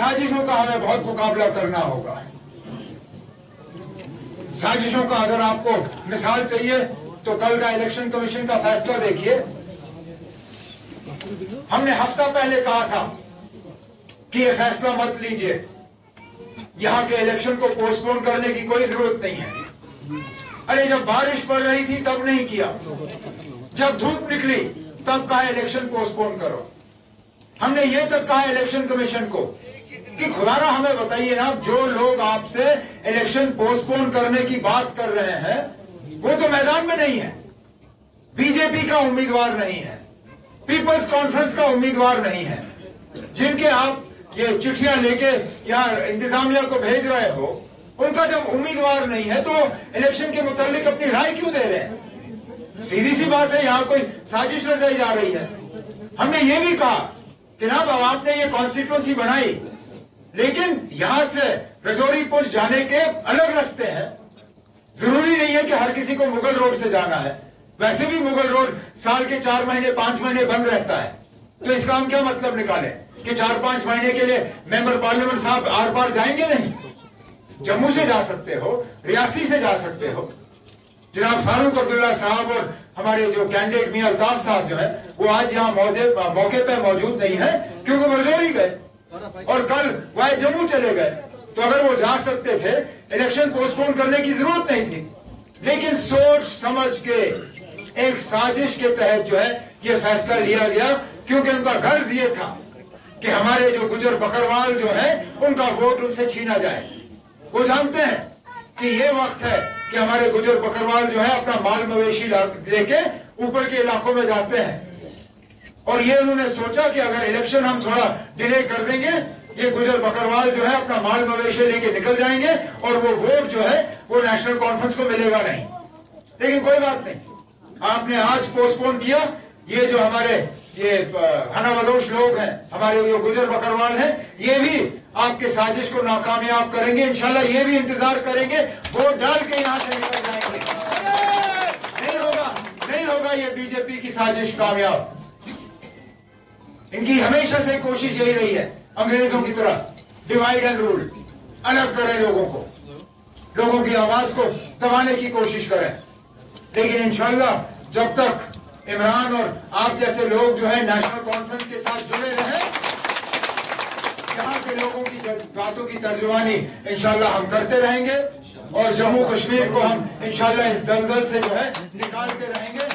साजिशों का हमें बहुत मुकाबला करना होगा। साजिशों का अगर आपको मिसाल चाहिए तो कल का इलेक्शन कमीशन का फैसला देखिए। हमने हफ्ता पहले कहा था कि यह फैसला मत लीजिए, यहां के इलेक्शन को पोस्टपोन करने की कोई जरूरत नहीं है। अरे जब बारिश पड़ रही थी तब नहीं किया, जब धूप निकली तब कहा इलेक्शन पोस्टपोन करो। हमने ये तक कहा इलेक्शन कमीशन को कि खुदारा हमें बताइए ना, जो लोग आपसे इलेक्शन पोस्टपोन करने की बात कर रहे हैं वो तो मैदान में नहीं है, बीजेपी का उम्मीदवार नहीं है, पीपल्स कॉन्फ्रेंस का उम्मीदवार नहीं है, जिनके आप ये चिट्ठियां लेके या इंतजामिया को भेज रहे हो, उनका जब उम्मीदवार नहीं है तो इलेक्शन के मुतालिक अपनी राय क्यों दे रहे हैं? सीधी सी बात है, यहां कोई साजिश रचाई जा रही है। हमने ये भी कहा कि ना, अब आपने ये कॉन्स्टिट्यूंसी बनाई, लेकिन यहां से रजौरी पुंछ जाने के अलग रास्ते हैं। जरूरी नहीं है कि हर किसी को मुगल रोड से जाना है, वैसे भी मुगल रोड साल के 4 महीने 5 महीने बंद रहता है, तो इसका हम क्या मतलब निकालें कि 4-5 महीने के लिए मेंबर पार्लियामेंट साहब आर पार जाएंगे? नहीं, जम्मू से जा सकते हो, रियासी से जा सकते हो। जनाब फारूक अब्दुल्ला साहब और हमारे जो कैंडिडेट मियां अल्ताफ साहब जो है वो आज यहाँ मौके पे मौजूद नहीं है क्योंकि वो रजौरी गए और कल वह जम्मू चले गए। तो अगर वो जा सकते थे, इलेक्शन पोस्टपोन करने की जरूरत नहीं थी, लेकिन सोच समझ के एक साजिश के तहत जो है ये फैसला लिया गया, क्योंकि उनका गर्ज ये था कि हमारे जो गुजर बकरवाल जो है उनका वोट उनसे छीना जाए। वो जानते हैं कि ये वक्त है कि हमारे गुजर बकरवाल जो है अपना माल मवेशी लेके ऊपर के इलाकों में जाते हैं, और ये उन्होंने सोचा कि अगर इलेक्शन हम थोड़ा डिले कर देंगे, ये गुजर बकरवाल जो है अपना माल मवेशी लेके निकल जाएंगे और वो वोट जो है वो नेशनल कॉन्फ्रेंस को मिलेगा नहीं। लेकिन कोई बात नहीं, आपने आज पोस्टपोन किया। ये जो हमारे ये हनाबदोश लोग हैं, हमारे जो गुजर बकरवाल हैं, ये भी आपके साजिश को नाकामयाब करेंगे इंशाल्लाह। ये भी इंतजार करेंगे, वोट डाल के यहां से निकल जाएंगे। नहीं होगा ये बीजेपी की साजिश कामयाब। इनकी हमेशा से कोशिश यही रही है, अंग्रेजों की तरह डिवाइड एंड रूल, अलग करें लोगों को, लोगों की आवाज को दबाने की कोशिश करें। लेकिन इंशाल्लाह जब तक इमरान और आप जैसे लोग जो है नेशनल कॉन्फ्रेंस के साथ जुड़े रहे, यहाँ के लोगों की बातों की तर्जुमानी इंशाल्लाह हम करते रहेंगे और जम्मू कश्मीर को हम इंशाल्लाह इस दलदल से जो है निकालते रहेंगे।